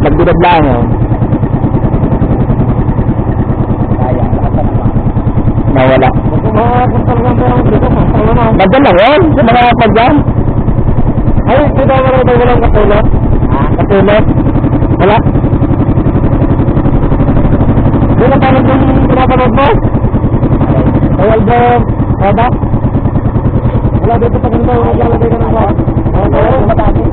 Nagbilad lang oh. Sayang, nakasa naman. Nawala. Kung makakapuntal ka meron dito, puntal naman. Nandyan lang yun, sa mga pagyan. Ay, di ba walang katulad? Ha? Katulad? Wala. Di na parang yung pinapanood mo? Ay, album, Oda? Wala dito pag hindi mo maglalagay ka ng rock. Oo, matapos.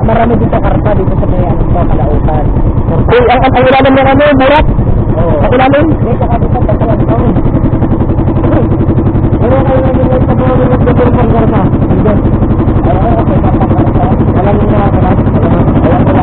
Marami dito karta dito sa may ano, Kalautan. Ang ilalim ng ano, burak. Oo. Ang ilalim. May saka dito patulan ko. Pero kayo namin yung patulan ng double burger na. Andyan. Oo, okay, papakarta. Walang yung nakakalas. Walang wala.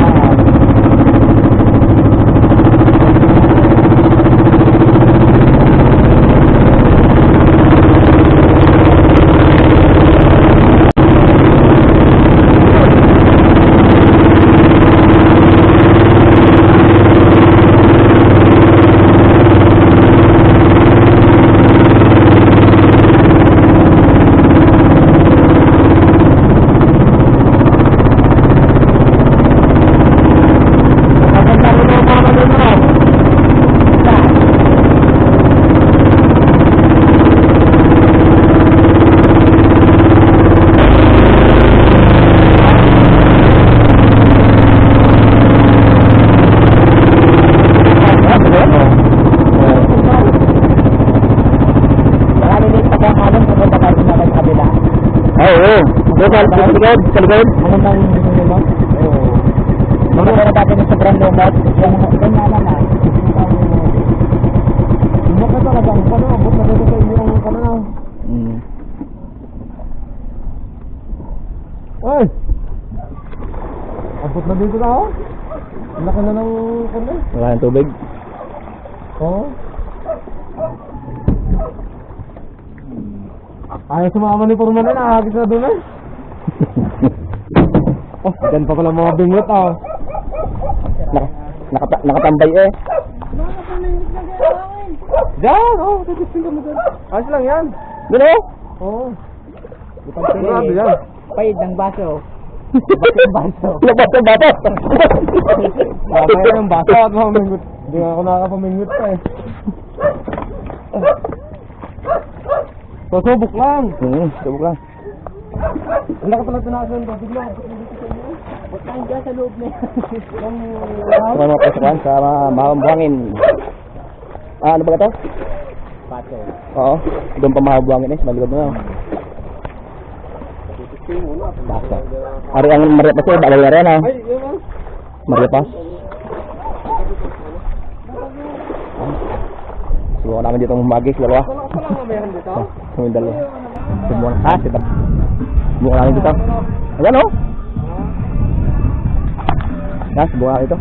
Sa likod. Ano bang hindi mo? Oo. Mga na dati ng sobrang lumot. Yung naman na. Hindi ka talaga ang pano. Abot na dito sa yung kanal. Ay! Abot na dito na ako. Ang laki na ng kanal. Wala ng tubig. Oo. Ayaw sumama ni Purman na. Nakakagis na doon eh. Oh, dyan pa pala mga bingot ah. Nakatambay eh. Diyan, oh, titising kami dyan. Ayos lang yan. Gano? Oo. Grabe yan. Pahid ng baso. Labas ng bato. Mamaya ng baso at mga bingot. Hindi nga ako nakakapamingot pa eh. Susubok lang. Subok lang. Wala ka pala tinakas ng tubig lang. Huwag tayong dyan sa loob na yan. Ano mga pasukan sa mahawang buhangin. Ano ba ito? Baso. Oo. Doon pa mahawang buhangin eh. Maligod na. Baso. Ari ang maripas eh. Balay na rin ah. Ay, yun ah. Maripas. Subukan namin dito magis. Dalawa. Wala ka pala meron dito? Kami dalawa. Subukan. Subukan namin dito. Ayan o. Yan, subukan namin ito.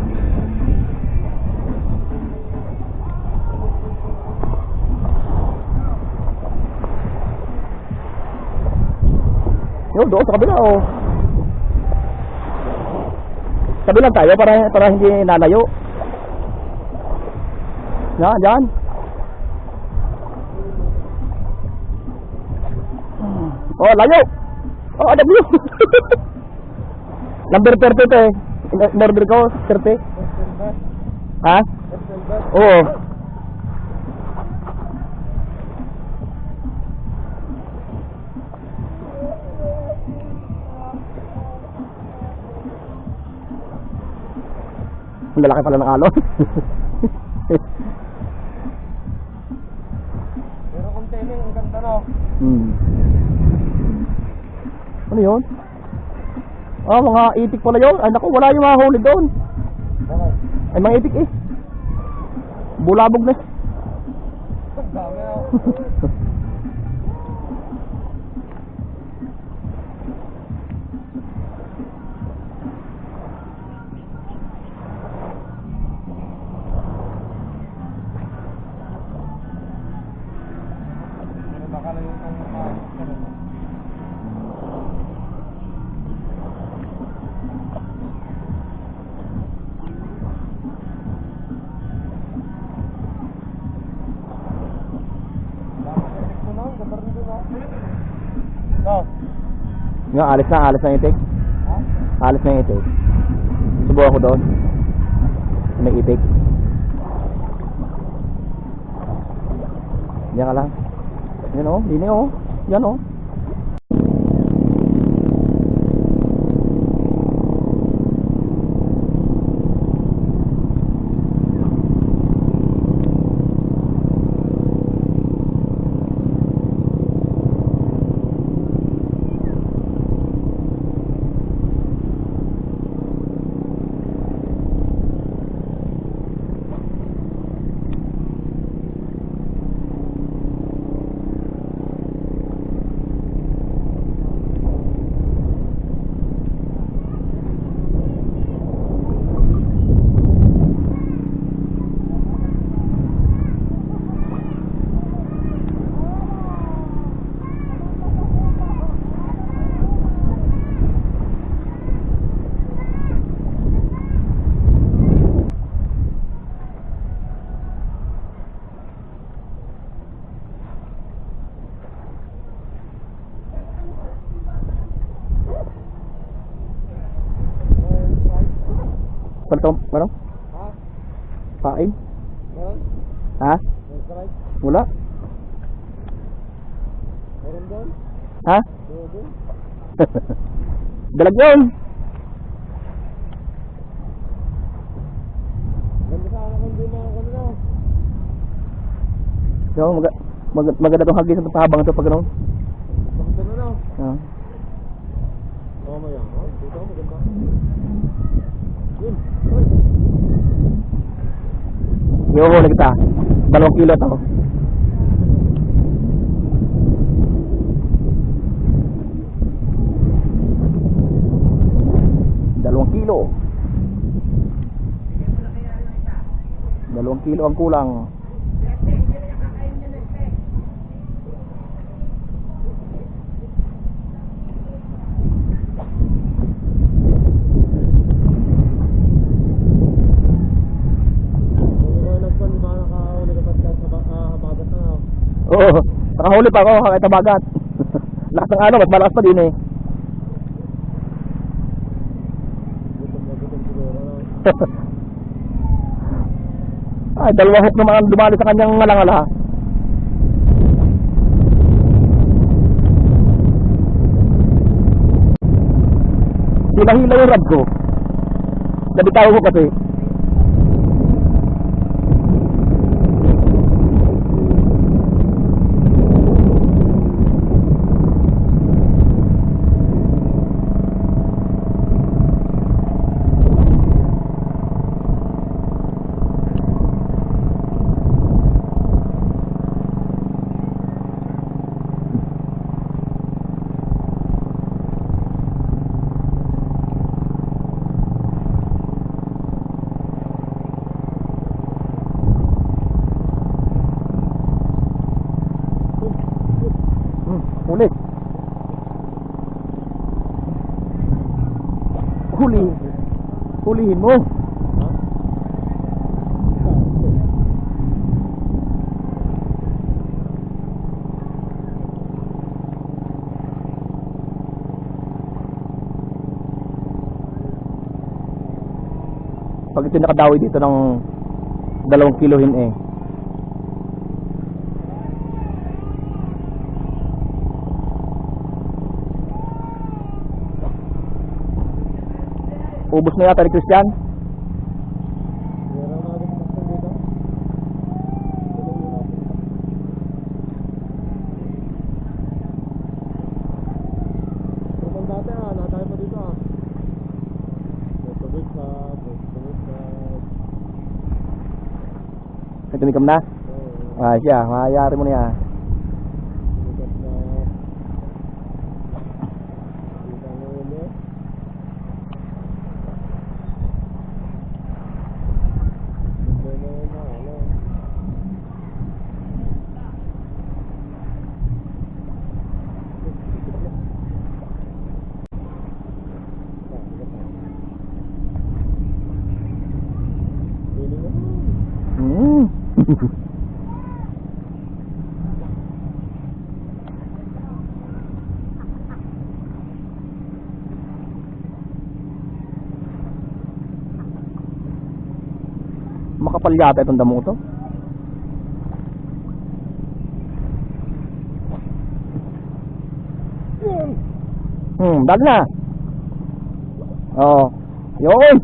Yun, doon sa kabila o. Sabi lang tayo para hindi nalayo. Yan, dyan. Oh, layo. Oh, ada view. Number 30 to eh. Number ko 30. Ha? Oo. Ang lalaki pala ng alon. Pero kung tening, ang ganda no? Ano yun? Ah, mga itik pala yun. Ay naku, wala yung mga huli doon. Okay. Ay mga itik eh. Bulabog na. Ang dami ah. Nga, alis na yung itik. Alis na yung itik. Subo ako doon. May itik. Diyan ka lang. Yan o, dini o. Yan o. Palto, ano? Ha? Pain? Meron? Ha? May strike? Wala? Meron doon? Ha? Meron doon? Dalag yun! Ganda sana kung di na ako na. So, maganda itong hagis itong pahabang ito pag ano. Bakit na na? Ah. Oo, maya. Oh, dito maganda. Yun. Iuhuli kita. 2 kilo to. Dalawang kilo ang kulang. Oo, nakahuli pa ako kahit tabagat. Lakas ng ano, mas malakas pa din eh. Ay, 2 hook naman ang dumali sa kanyang ngalangala. Hila-hila yung rod ko. Nabitaw ko kasi. Huli. Hulihin mo. Pag ito nakadawi dito ng 2 kilohin eh. Ubus na yata ni Christian. Meron na agad sa dito. Pero dati natay pa dito Tubig sa. May tumikam na? Ah, siya, mayayari mo na yan. Tumikat na. Dito ang huli. Hmm. Makapal yata itong damo to. Dali na. Oh. Yun.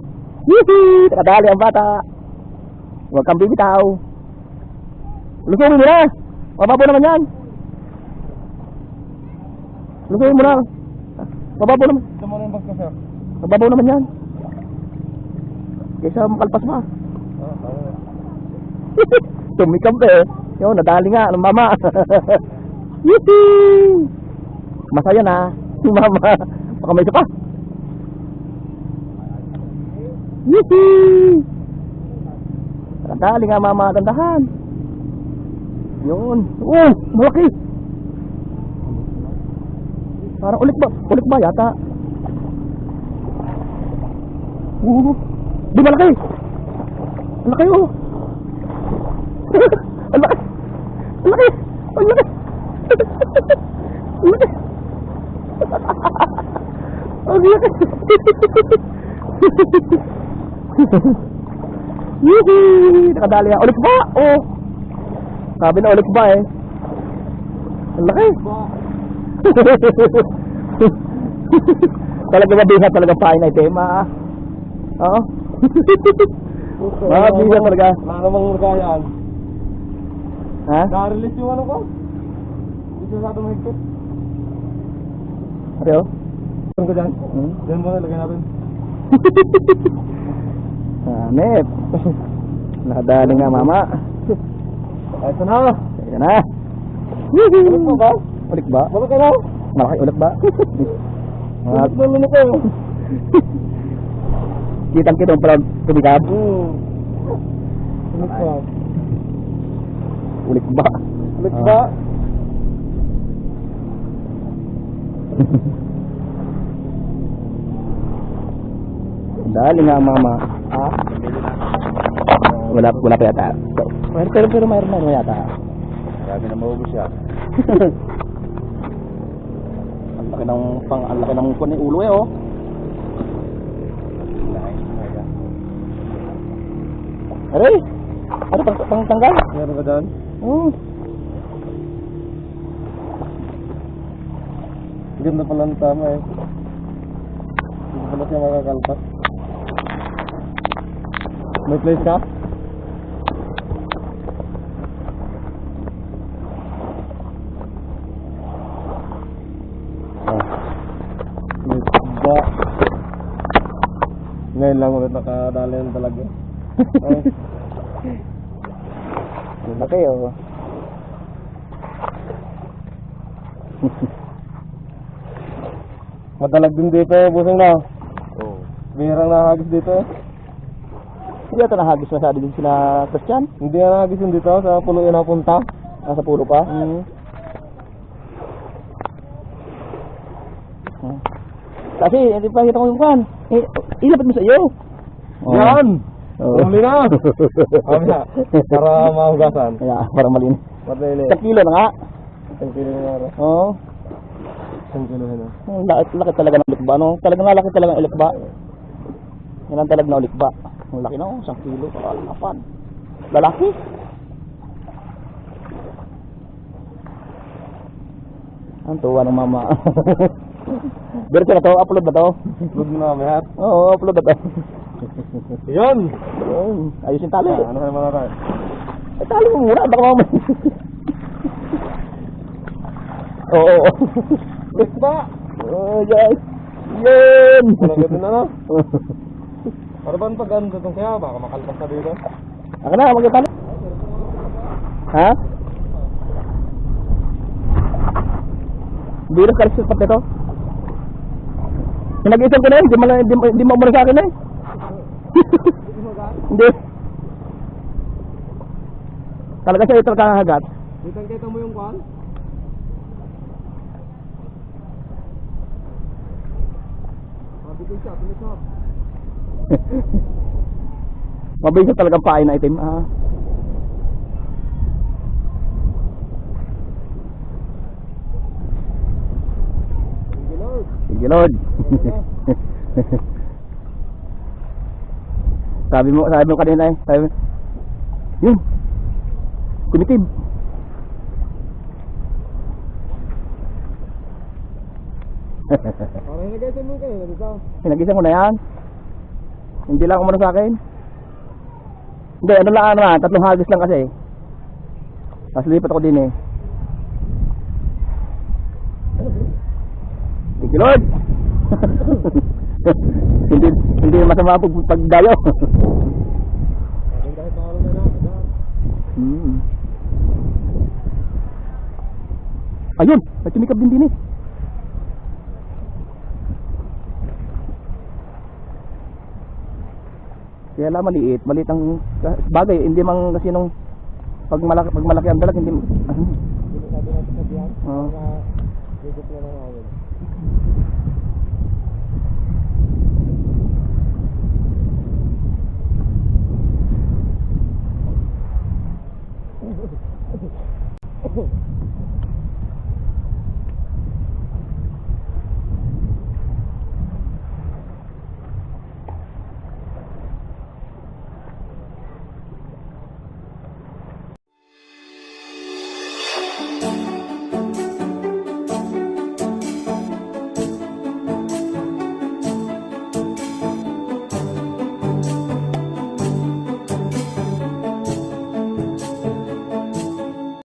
Hihi, nakadali ang bata. Huwag kang bibitaw. Lusurin mo na. Mababo naman yan. Lusurin mo na. Mababo naman. Ito mo rin bag ko, sir. Mababo naman yan. Kaysa makalpas pa. Tumikam pa eh. Yun, nadali nga ng mama. Yippee! Masaya na. Si mama. Baka may isa pa. Yippee! Nadali nga mama. Dandahan. Yun. Oh, malaki. Parang ulit ba? Ulit ba yata? Di malaki. Ang laki oh. Ang laki. Ang laki. Ang laki. Ang laki. Ang laki. Yuhi! Nakadali yan. Ulit ba? Oh. Sabi na ulit ba eh. Ang laki. Talaga mabigat talaga pain na tema. Oo. Mabigat talaga. Wala namang murgayan. Ha? Na-release yung ano ko? Dito sa atong higpit. Ariyo? Saan ko dyan? Dyan muna, lagay natin. Hanip. Nakadali nga mama. Ito na! Ayan na. Ulit mo ba? Ulit ba? Ulit ka na? Malaki ulit ba? Ulit mo ulit ko. Kitang kitang pala tumikab. Ulit mo. Ulit ba? Ulit ba? Dali nga mama. Ah? Wala pa yata. Pero mayroon na yata. Grabe na maubos siya. Ang laki ng kunin ulo eh oh. Aray! Ano pang tanggal? Meron ka dyan? Oo. Ganda pala ng tama eh. Hindi pala siya makakalpas. May place ka? May ba? Ngayon lang ulit nakadali ng talaga. Laki oh. Madalag din dito eh, busong na. Oo. Bihirang nakahagis dito eh. Hindi ata nahagis masyado din sila Christian. Hindi na nakahagis yung dito sa pulo yung napunta. Nasa pulo pa. Kasi hindi pa kita ko yung kan. Ilapit mo sa iyo. Yan! Oo. Huli na! Kami na, para mahugasan. Kaya para malinis. Madali. Sa kilo na nga. Isang kilo na nga. Oo. Isang kilo na. Ang laki talaga ng ulikba, no? Talagang nalaki talaga ng ulikba. Yan ang talaga na ulikba. Ang laki na, 1 kilo. Kapan. Lalaki. Ang tuwa ng mama. Diretso na to, upload ba to? Upload mo na kami hat. Oo, upload na to. Yan! Ayusin tali. Ano naman na tayo? Eh, tali mo muna, baka mamaya. Oo. Ba? Oh, yes. Yun! Walang ganda na no? Para ba pag ano itong kaya? Baka makalpas na dito. Ako na, magkatali. Ha? Virus kalis sa pati to. Pinag-isip ko na yun, hindi mo umano sa akin eh. Hindi. Talaga siya ito kakahagat. Kitang-kita mo yung kwan? Sabi ko siya, tumisap. Mabay siya talagang pain na item. Ah. you, Lord. sabi mo kanina eh. Sabi mo, yun. Kumitib. Parang nag-isin mo kayo, dito. Pinagising ko na yan. Hindi lang umano sa akin. Hindi, ano lang naman, 3 hagis lang kasi. Tapos lipat ako din eh. Thank you, Lord. hindi masama pagdayo. Dahil pangalan na lang. Ayun, may tumikab din eh. Kaya lang maliit ang bagay, hindi mang kasi nung pag malaki ang dalag, hindi. Hindi mo sabi natin sabihan. Oo. Dito na lang awal.